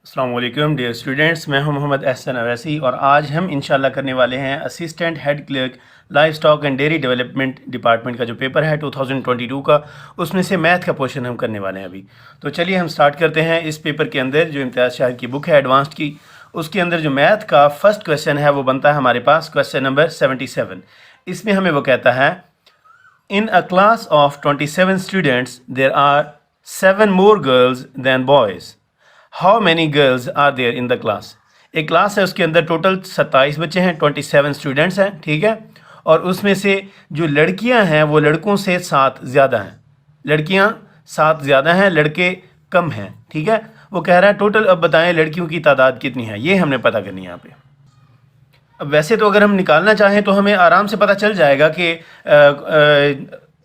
अस्सलाम वालेकुम dear students, मैं हूं मोहम्मद एहसन अवैसी और आज हम इंशाल्लाह करने वाले हैं assistant head clerk live stock and dairy development department का जो पेपर है 2022 का, उसमें से मैथ का पोर्शन हम करने वाले हैं अभी। तो चलिए हम स्टार्ट करते हैं। इस पेपर के अंदर जो इम्तियाज़ शाहिद की बुक है एडवांस्ड की, उसके अंदर जो मैथ का फर्स्ट क्वेश्चन है वो बनता है हमारे पास क्वेश्चन नंबर 77। इसमें हमें वो कहता है in a class of 27 students there are 7 more girls than boys. How many girls are there in the class. एक क्लास है, उसके अंदर टोटल 27 बच्चे हैं, 27 स्टूडेंट्स हैं, ठीक है। और उसमें से जो लड़कियां हैं वो लड़कों से 7 ज़्यादा हैं, लड़कियां 7 ज़्यादा हैं, लड़के कम हैं, ठीक है। वो कह रहा है टोटल अब बताएं लड़कियों की तादाद कितनी है, ये हमने पता करनी है यहाँ पे। अब वैसे तो अगर हम निकालना चाहें तो हमें आराम से पता चल जाएगा कि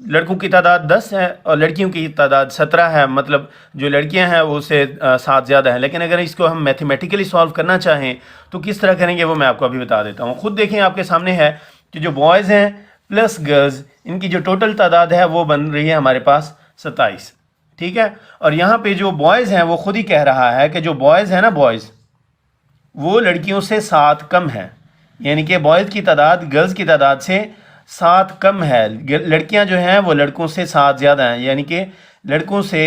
लड़कों की तादाद 10 है और लड़कियों की तादाद 17 है, मतलब जो लड़कियां हैं वो उससे 7 ज़्यादा हैं। लेकिन अगर इसको हम मैथमेटिकली सॉल्व करना चाहें तो किस तरह करेंगे वो मैं आपको अभी बता देता हूँ। खुद देखें, आपके सामने है कि जो बॉयज़ हैं प्लस गर्ल्स, इनकी जो टोटल तादाद है वो बन रही है हमारे पास 27, ठीक है। और यहाँ पर जो बॉयज़ हैं वो खुद ही कह रहा है कि जो बॉयज़ हैं ना, बॉयज़ वो लड़कियों से 7 कम है, यानी कि बॉयज़ की तादाद गर्ल्स की तादाद से 7 कम है। लड़कियां जो हैं वो लड़कों से 7 ज़्यादा हैं, यानी कि लड़कों से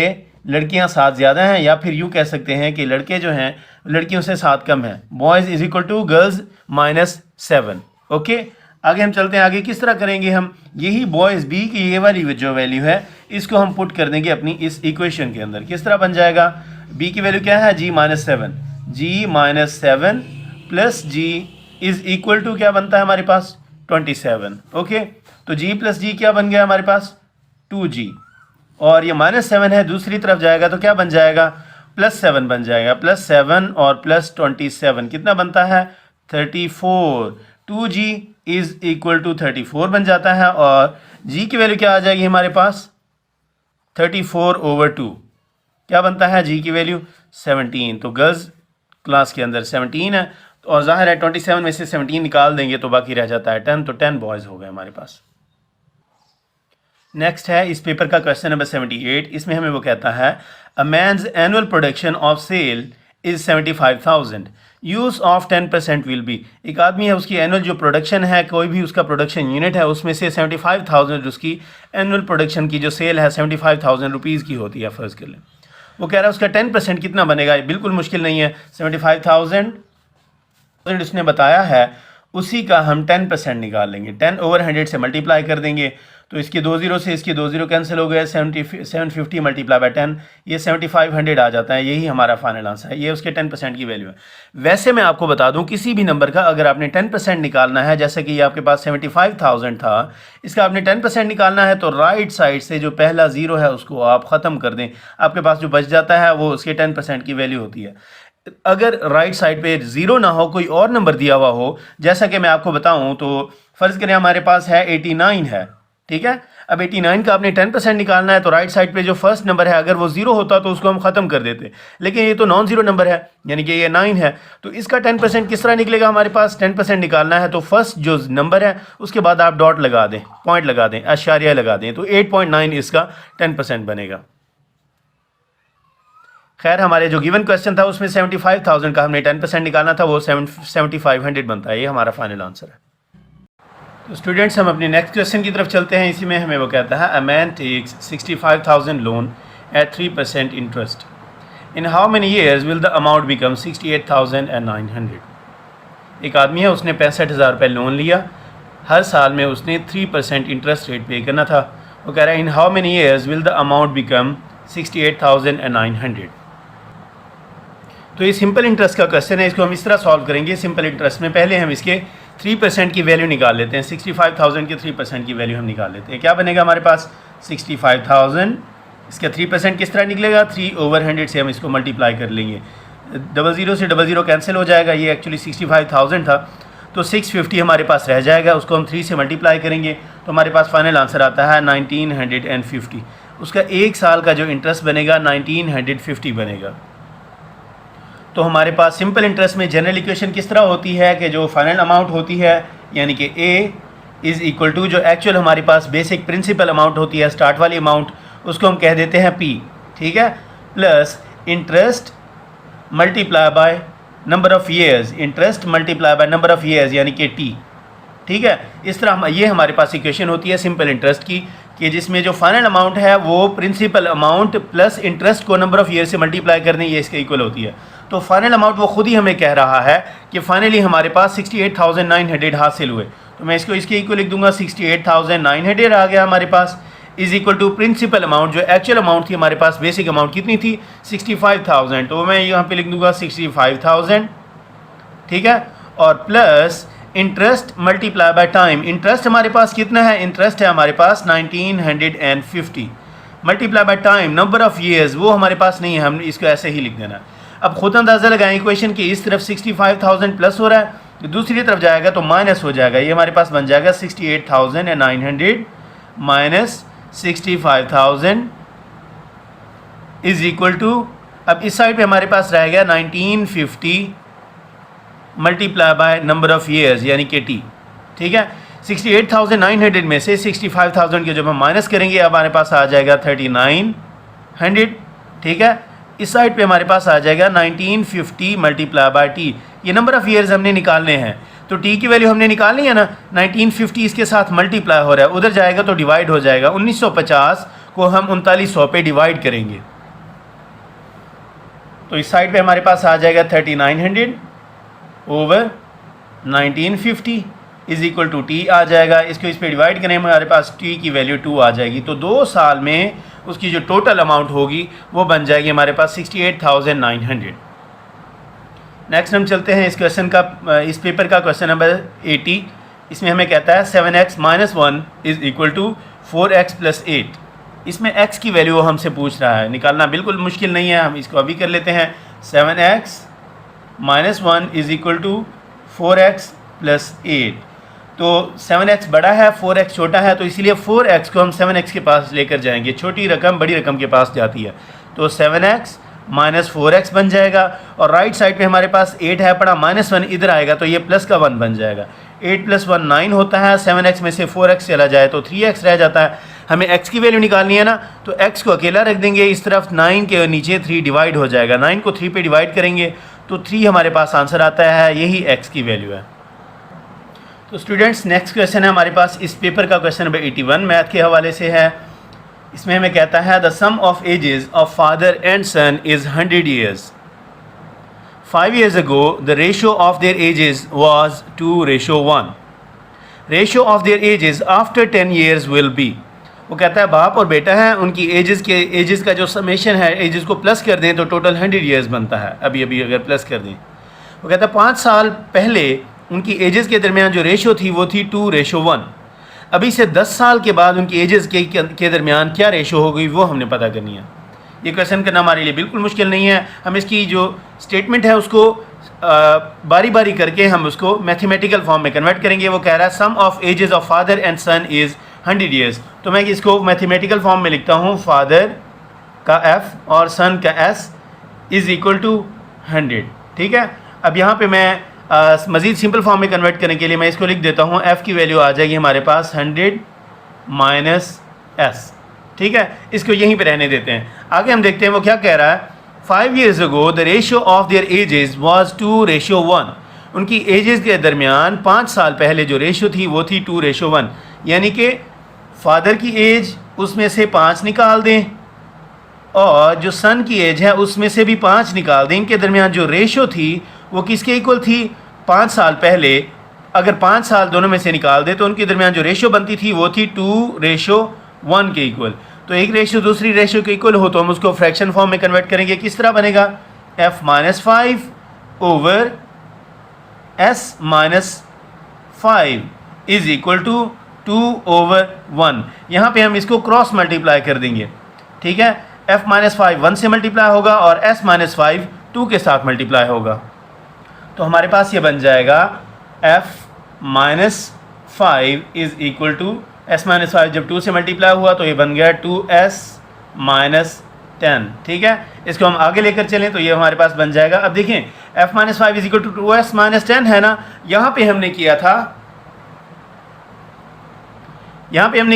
लड़कियां 7 ज़्यादा हैं, या फिर यूँ कह सकते हैं कि लड़के जो हैं लड़कियों से 7 कम हैं। Boys is equal to girls -7। Okay, आगे हम चलते हैं। आगे किस तरह करेंगे हम, यही बॉयज़ बी की ये वाली जो वैल्यू है इसको हम पुट कर देंगे अपनी इस इक्वेशन के अंदर। किस तरह बन जाएगा, बी की वैल्यू क्या है, G-7, G-7 plus G is equal to क्या बनता है हमारे पास 27। ओके, तो G प्लस G क्या बन गया हमारे पास 2G, और ये -7 है, दूसरी तरफ जाएगा तो क्या बन जाएगा +7 बन जाएगा। +7 और +27 कितना बनता है 34। 2G इज इक्वल टू 34 बन जाता है, और G की वैल्यू क्या आ जाएगी हमारे पास 34/2 क्या बनता है G की वैल्यू 17। तो गर्ल्स क्लास के अंदर 17 है, और जाहिर है 27 में से 17 निकाल देंगे तो बाकी रह जाता है 10, तो 10 बॉयज़ हो गए हमारे पास। नेक्स्ट है इस पेपर का क्वेश्चन नंबर 78। इसमें हमें वो कहता है a man's annual production of sale is 75,000, use of 10% will be. एक आदमी है, उसकी एनुअल जो प्रोडक्शन है, कोई भी उसका प्रोडक्शन यूनिट है, उसमें से 75,000 उसकी एनुअल प्रोडक्शन की जो सेल है 75,000 रुपीज़ की होती है फ़र्ज़ कर लें। वो कह रहा है उसका 10% कितना बनेगा। बिल्कुल मुश्किल नहीं है, 75,000 उसने बताया है उसी का हम 10% निकाल लेंगे। 10/100 से मल्टीप्लाई कर देंगे तो इसके 2 ज़ीरो से इसके 2 ज़ीरो कैंसिल हो गए, 750 मल्टीप्लाई बाय 10, ये 7500 आ जाता है। यही हमारा फाइनल आंसर है, ये उसके 10% की वैल्यू है। वैसे मैं आपको बता दूं, किसी भी नंबर का अगर आपने 10% निकालना है, जैसे कि ये आपके पास 75,000 था, इसका आपने 10% निकालना है तो राइट साइड से जो पहला ज़ीरो है उसको आप ख़त्म कर दें, आपके पास जो बच जाता है वो उसके 10% की वैल्यू होती है। अगर राइट साइड पे ज़ीरो ना हो, कोई और नंबर दिया हुआ हो, जैसा कि मैं आपको बताऊं तो फ़र्ज़ करें हमारे पास है 89 है, ठीक है। अब 89 का आपने 10% निकालना है तो राइट साइड पे जो फर्स्ट नंबर है अगर वो ज़ीरो होता तो उसको हम ख़त्म कर देते, लेकिन ये तो नॉन ज़ीरो नंबर है, यानी कि ये 9 है, तो इसका 10% किस तरह निकलेगा। हमारे पास 10% निकालना है तो फर्स्ट जो नंबर है उसके बाद आप डॉट लगा दें, पॉइंट लगा दें, आशारिया लगा दें, तो 8.9 इसका 10% बनेगा। खैर, हमारे जो गिवन क्वेश्चन था उसमें 75,000 का हमने 10% निकालना था, वो 7500 बनता है। ये हमारा फाइनल आंसर है। तो स्टूडेंट्स, हम अपने नेक्स्ट क्वेश्चन की तरफ चलते हैं। इसी में हमें वो कहता है a man takes 65,000 loan at 3% interest, in how many years will the amount become 68,900। एक आदमी है, उसने 65,000 रुपये लोन लिया, हर साल में उसने 3% इंटरेस्ट रेट पे करना था। वो कह रहा है इन how many years will the amount become 68,900। तो ये सिंपल इंटरेस्ट का क्वेश्चन है, इसको हम इस तरह सॉल्व करेंगे। सिंपल इंटरेस्ट में पहले हम इसके 3% की वैल्यू निकाल लेते हैं। 65,000 के 3% की वैल्यू हम निकाल लेते हैं। क्या बनेगा हमारे पास 65,000, इसका 3% किस तरह निकलेगा 3/100 से हम इसको मल्टीप्लाई कर लेंगे। 00 से 00 कैंसिल हो जाएगा, ये एक्चुअली 65,000 था, तो 650 हमारे पास रह जाएगा, उसको हम 3 से मल्टीप्लाई करेंगे तो हमारे पास फाइनल आंसर आता है 1950। उसका एक साल का जो इंटरेस्ट बनेगा 1950 बनेगा। तो हमारे पास सिंपल इंटरेस्ट में जनरल इक्वेशन किस तरह होती है कि जो फाइनल अमाउंट होती है, यानी कि A इज़ इक्वल टू जो एक्चुअल हमारे पास बेसिक प्रिंसिपल अमाउंट होती है, स्टार्ट वाली अमाउंट, उसको हम कह देते हैं P, ठीक है, plus interest multiply by number of years, interest multiply by number of years यानी कि टी। ठीक है, इस तरह ये हमारे पास इक्वेशन होती है सिंपल इंटरेस्ट की, कि जिसमें जो फाइनल अमाउंट है वो प्रिंसिपल अमाउंट प्लस इंटरेस्ट को नंबर ऑफ़ ईयर से मल्टीप्लाई कर दें, ये इसके इक्वल होती है। तो फाइनल अमाउंट वो खुद ही हमें कह रहा है कि फाइनली हमारे पास 68,900 हासिल हुए, तो मैं इसको इसके इक्वल लिख दूंगा, 68,900 आ गया हमारे पास, is equal to principal amount, जो एक्चुअल अमाउंट थी हमारे पास, बेसिक अमाउंट कितनी थी 65,000, तो मैं यहाँ पे लिख दूंगा 65,000। ठीक है, और plus interest multiply by time, interest हमारे पास कितना है, इंटरेस्ट है हमारे पास 1950, multiply by time number of years वो हमारे पास नहीं है, हम इसको ऐसे ही लिख देना। अब खुद अंदाज़ा लगाएं इक्वेशन की, इस तरफ 65,000 प्लस हो रहा है, दूसरी तरफ जाएगा तो माइनस हो जाएगा, ये हमारे पास बन जाएगा 68,900 माइनस 65,000 इज़ इक्वल टू, अब इस साइड पे हमारे पास रह गया 1950 multiply by number of years यानी कि टी। ठीक है, 68,900 में से 65,000 के जब हम माइनस करेंगे अब हमारे पास आ जाएगा 3900। ठीक है, इस साइड पे हमारे पास आ जाएगा 1950 मल्टीप्लाई बाय टी, ये नंबर ऑफ़ ईयर्स हमने निकालने हैं, तो टी की वैल्यू हमने निकालनी है ना, 1950 इसके साथ मल्टीप्लाई हो रहा है, उधर जाएगा तो डिवाइड हो जाएगा, 1950 को हम 3900 पे डिवाइड करेंगे, तो इस साइड पे हमारे पास आ जाएगा 3900 over 1950 is equal to T आ जाएगा, इसको इस पर डिवाइड करें हमारे पास टी की वैल्यू 2 आ जाएगी, तो 2 साल में उसकी जो टोटल अमाउंट होगी वो बन जाएगी हमारे पास 68,900। नेक्स्ट हम चलते हैं इस क्वेश्चन का, इस पेपर का क्वेश्चन नंबर 80। इसमें हमें कहता है 7x - 1 is equal to 4x + 8। इसमें x की वैल्यू हमसे पूछ रहा है, निकालना बिल्कुल मुश्किल नहीं है, हम इसको अभी कर लेते हैं। 7x - 1 is equal to 4x + 8, तो 7x बड़ा है 4x छोटा है, तो इसीलिए 4x को हम 7x के पास लेकर जाएंगे, छोटी रकम बड़ी रकम के पास जाती है, तो 7x - 4x बन जाएगा, और राइट साइड पे हमारे पास 8 है पड़ा, -1 इधर आएगा तो ये प्लस का 1 बन जाएगा, 8 + 1 9 होता है, 7x में से 4x चला जाए तो 3x रह जाता है। हमें x की वैल्यू निकालनी है ना, तो x को अकेला रख देंगे, इस तरफ 9 के नीचे 3 डिवाइड हो जाएगा, 9 को 3 पे डिवाइड करेंगे तो 3 हमारे पास आंसर आता है, यही x की वैल्यू है। तो स्टूडेंट्स नेक्स्ट क्वेश्चन है हमारे पास इस पेपर का क्वेश्चन नंबर 81 मैथ के हवाले से है। इसमें हमें कहता है the sum of ages of father and son is 100 years। 5 years ago the ratio of their ages was 2:1। Ratio of their edges after 10 years will be। वो कहता है बाप और बेटा हैं, उनकी एजेस का जो समेशन है, एजेस को प्लस कर दें तो टोटल 100 years बनता है, अभी अगर प्लस कर दें। वो कहता है 5 साल पहले उनकी एजेस के दरमियान जो रेशियो थी वो थी 2:1। अभी से 10 साल के बाद उनकी एजेस के दरमियान क्या रेशियो होगी वो हमने पता करनी है। ये क्वेश्चन करना हमारे लिए बिल्कुल मुश्किल नहीं है, हम इसकी जो स्टेटमेंट है उसको बारी बारी करके हम उसको मैथमेटिकल फॉर्म में कन्वर्ट करेंगे। वो कह रहा है sum of ages of father and son is 100 years, तो मैं इसको मैथमेटिकल फॉर्म में लिखता हूँ, फादर का f और सन का s इज़ इक्वल टू 100। ठीक है, अब यहाँ पे मैं मज़ीद सिंपल फॉर्म में कन्वर्ट करने के लिए मैं इसको लिख देता हूँ, f की वैल्यू आ जाएगी हमारे पास 100 - s। ठीक है, इसको यहीं पे रहने देते हैं। आगे हम देखते हैं वो क्या कह रहा है। 5 years ago the ratio of their ages was 2:1। उनकी एजेस के दरमियान 5 साल पहले जो रेशियो थी वो थी 2:1, यानी कि फादर की एज उसमें से 5 निकाल दें और जो सन की एज है उसमें से भी 5 निकाल दें। इनके दरमियान जो रेशियो थी वो किसके इक्वल थी, 5 साल पहले अगर 5 साल दोनों में से निकाल दे तो उनके दरमियान जो रेशियो बनती थी वो थी 2:1 के इक्वल। तो एक रेशियो दूसरी रेशियो के इक्वल हो तो हम उसको फ्रैक्शन फॉर्म में कन्वर्ट करेंगे। किस तरह बनेगा, f - 5 over s - 5 is equal to 2/1। यहाँ पे हम इसको क्रॉस मल्टीप्लाई कर देंगे। ठीक है, f - 5 1 से मल्टीप्लाई होगा और s - 5 2 के साथ मल्टीप्लाई होगा, तो हमारे पास ये बन जाएगा f - 5 is equal to s - 5 जब 2 से मल्टीप्लाई हुआ तो ये बन गया 2s - 10। ठीक है, इसको हम आगे लेकर चलें तो ये हमारे पास बन जाएगा। अब देखें f - 5 is equal to 2s - 10 है ना, यहाँ पे हमने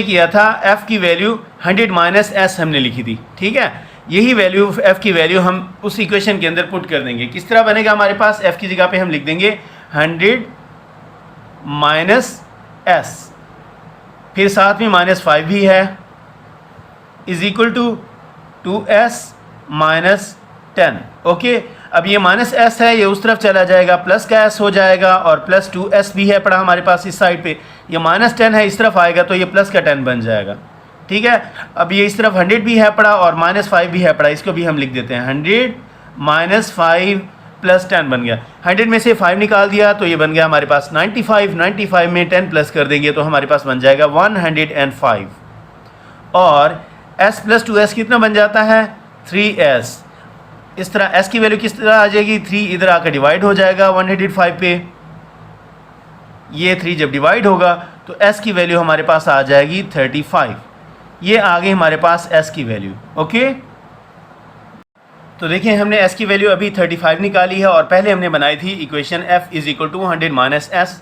किया था f की वैल्यू 100 - s हमने लिखी थी। ठीक है, यही वैल्यू एफ़ की वैल्यू हम उस इक्वेशन के अंदर पुट कर देंगे। किस तरह बनेगा हमारे पास, एफ़ की जगह पे हम लिख देंगे 100 माइनस एस, फिर साथ में -5 भी है, is equal to 2s minus 10। Okay, अब ये माइनस एस है, ये उस तरफ चला जाएगा, प्लस का एस हो जाएगा, और प्लस 2s भी है पड़ा हमारे पास इस साइड पे, ये -10 है, इस तरफ आएगा तो ये प्लस का 10 बन जाएगा। ठीक है, अब ये इस तरफ 100 भी है पड़ा और -5 भी है पड़ा, इसको भी हम लिख देते हैं 100 माइनस 5 प्लस 10 बन गया। 100 में से 5 निकाल दिया तो ये बन गया हमारे पास 95, 95 में 10 प्लस कर देंगे तो हमारे पास बन जाएगा 105, और s प्लस 2s कितना बन जाता है 3s। इस तरह s की वैल्यू किस तरह आ जाएगी, 3 इधर आकर डिवाइड हो जाएगा 105 पे, ये 3 जब डिवाइड होगा तो s की वैल्यू हमारे पास आ जाएगी 35। ये आ गई हमारे पास s की वैल्यू। ओके, तो देखिए हमने s की वैल्यू अभी 35 निकाली है, और पहले हमने बनाई थी equation f is equal to 100 minus S.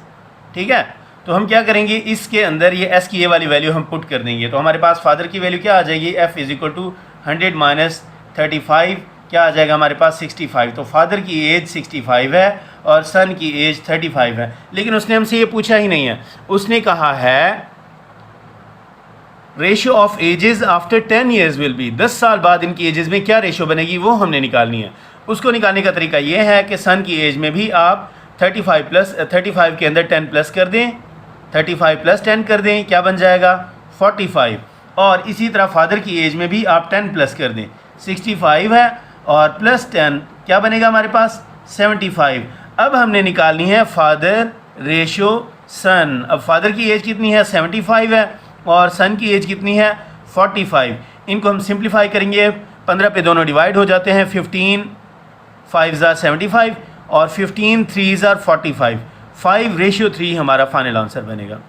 ठीक है, तो हम क्या करेंगे, इसके अंदर ये s की ये वाली वैल्यू हम पुट कर देंगे, तो हमारे पास फादर की वैल्यू क्या आ जाएगी, f is equal to 100 minus 35 क्या आ जाएगा हमारे पास 65। तो फादर की एज 65 है और सन की एज 35 है, लेकिन उसने हमसे ये पूछा ही नहीं है, उसने कहा है ratio of ages after 10 years will be, 10 साल बाद इनकी एजेस में क्या रेशियो बनेगी वो हमने निकालनी है। उसको निकालने का तरीका ये है कि सन की एज में भी आप 35 के अंदर 10 प्लस कर दें, 35 प्लस 10 कर दें, क्या बन जाएगा 45, और इसी तरह फादर की एज में भी आप 10 प्लस कर दें, 65 है और प्लस 10 क्या बनेगा हमारे पास 75। अब हमने निकालनी है फादर रेशियो सन। अब फादर की एज कितनी है 75 है और सन की एज कितनी है 45। इनको हम सिंप्लीफाई करेंगे, 15 पे दोनों डिवाइड हो जाते हैं, 15 5 ज़ा 75 और 15 3 ज़ा 45, 5:3 हमारा फाइनल आंसर बनेगा।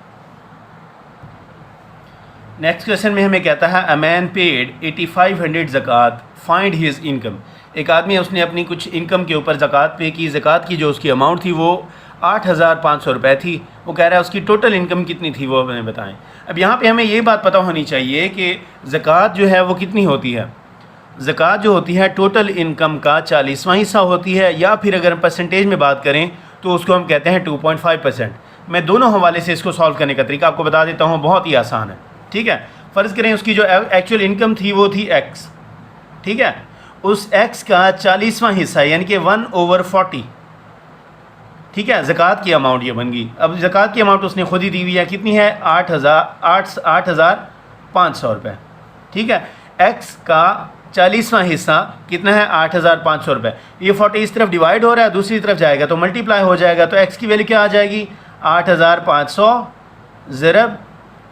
नेक्स्ट क्वेश्चन में हमें कहता है अ मैन पेड 8500 ज़कात, फाइंड हिज इनकम। एक आदमी है, उसने अपनी कुछ इनकम के ऊपर ज़कात पे की, ज़कात की जो उसकी अमाउंट थी वो 8500 रुपये थी। वो कह रहा है उसकी टोटल इनकम कितनी थी वो हमें बताएं। अब यहाँ पे हमें ये बात पता होनी चाहिए कि ज़कात जो है वो कितनी होती है। ज़कात जो होती है टोटल इनकम का 40वां हिस्सा होती है, या फिर अगर हम परसेंटेज में बात करें तो उसको हम कहते हैं 2.5%। मैं दोनों हवाले से इसको सॉल्व करने का तरीका आपको बता देता हूँ, बहुत ही आसान है। ठीक है, फ़र्ज़ करें उसकी जो एक्चुअल इनकम थी वो थी x। ठीक है, उस x का 40वां हिस्सा यानी कि 1/40, ठीक है, ज़कात की अमाउंट ये बन गई। अब ज़कात की अमाउंट उसने खुद ही दी हुई है, कितनी है 8,500 रुपये। ठीक है, x का 40वां हिस्सा कितना है 8,500 रुपये। ये 40 इस तरफ डिवाइड हो रहा है, दूसरी तरफ जाएगा तो मल्टीप्लाई हो जाएगा, तो x की वैल्यू क्या आ जाएगी 8,500 ज़रब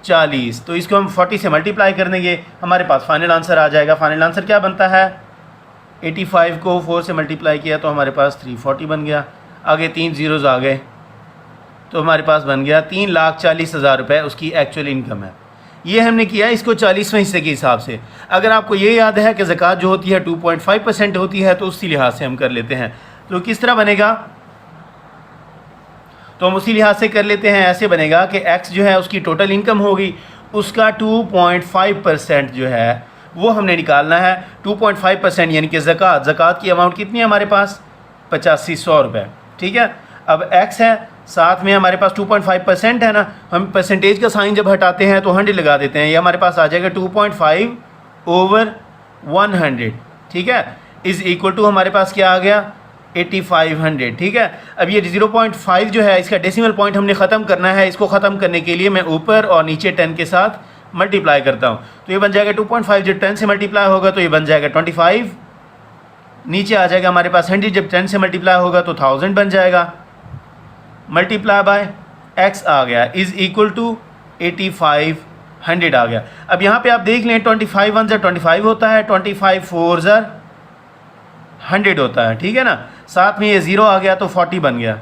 40। तो इसको हम 40 से मल्टीप्लाई कर देंगे, हमारे पास फाइनल आंसर आ जाएगा। फाइनल आंसर क्या बनता है 85 को 4 से मल्टीप्लाई किया तो हमारे पास 340 बन गया। आगे 3 ज़ीरोज़ आ गए तो हमारे पास बन गया 3,40,000 रुपये उसकी एक्चुअल इनकम है। ये हमने किया इसको 40वें हिस्से के हिसाब से। अगर आपको ये याद है कि ज़कात जो होती है 2.5% होती है तो उसी लिहाज से हम कर लेते हैं। तो किस तरह बनेगा, तो हम उसी लिहाज से कर लेते हैं। ऐसे बनेगा कि x जो है उसकी टोटल इनकम होगी, उसका 2.5% जो है वो हमने निकालना है। 2.5% यानी कि ज़कात की अमाउंट कितनी है हमारे पास 8500 रुपये। ठीक है, अब x है, साथ में हमारे पास 2.5% है ना, हम परसेंटेज का साइन जब हटाते हैं तो 100 लगा देते हैं, ये हमारे पास आ जाएगा 2.5/100। ठीक है, इज़ इक्वल टू हमारे पास क्या आ गया 8500। ठीक है, अब ये 0.5 जो है इसका डेसिमल पॉइंट हमने ख़त्म करना है। इसको ख़त्म करने के लिए मैं ऊपर और नीचे 10 के साथ मल्टीप्लाई करता हूँ, तो ये बन जाएगा 2.5 जब 10 से मल्टीप्लाई होगा तो ये बन जाएगा 25। नीचे आ जाएगा हमारे पास 100 जब 10 से मल्टीप्लाई होगा तो 1000 बन जाएगा, मल्टीप्लाई बाय x आ गया इज़ इक्वल टू 8500 आ गया। अब यहाँ पे आप देख लें 25 1 ज़ा 25 होता है, 25 4 ज़ा 100 होता है। ठीक है ना, साथ में ये 0 आ गया तो 40 बन गया।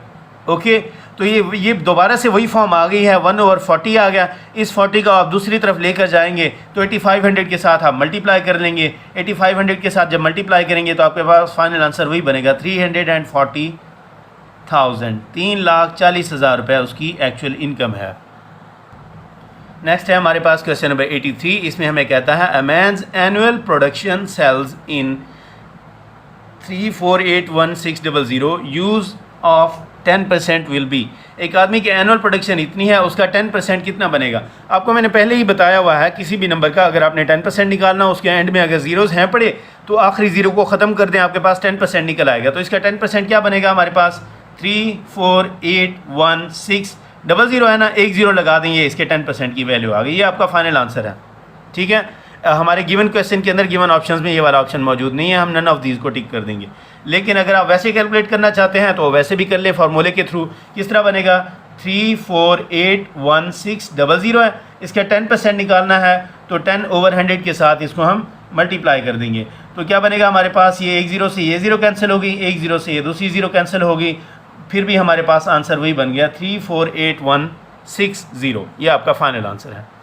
ओके, तो ये दोबारा से वही फॉर्म आ गई है, 1/40 आ गया। इस 40 का आप दूसरी तरफ लेकर जाएंगे तो 8500 के साथ आप मल्टीप्लाई कर लेंगे। 8500 के साथ जब मल्टीप्लाई करेंगे तो आपके पास फाइनल आंसर वही बनेगा 340,000, 3,40,000 रुपये उसकी एक्चुअल इनकम है। नेक्स्ट है हमारे पास क्वेश्चन नंबर 83। इसमें हमें कहता है a man's annual production sales in 3481,600 use of 10% will be. एक आदमी की एनुअल प्रोडक्शन इतनी है, उसका 10% कितना बनेगा। आपको मैंने पहले ही बताया हुआ है, किसी भी नंबर का अगर आपने 10% निकालना, उसके एंड में अगर ज़ीरोज़ हैं पड़े तो आखिरी ज़ीरो को ख़त्म कर दें, आपके पास 10% निकल आएगा। तो इसका 10% क्या बनेगा हमारे पास 3481,600 है ना, एक ज़ीरो लगा देंगे, इसके 10% की वैल्यू आ गई। ये आपका फाइनल आंसर है। ठीक है, हमारे गिवन क्वेश्चन के अंदर गिवन ऑप्शंस में ये वाला ऑप्शन मौजूद नहीं है, हम नन ऑफ दीज को टिक कर देंगे। लेकिन अगर आप वैसे कैलकुलेट करना चाहते हैं तो वैसे भी कर ले, फार्मूले के थ्रू। किस तरह बनेगा, 3481,600 है, इसका 10% निकालना है तो 10/100 के साथ इसको हम मल्टीप्लाई कर देंगे। तो क्या बनेगा हमारे पास, ये एक ज़ीरो से ये ज़ीरो कैंसिल होगी, एक ज़ीरो से ये दूसरी ज़ीरो कैंसिल होगी, फिर भी हमारे पास आंसर वही बन गया 348160। ये आपका फाइनल आंसर है।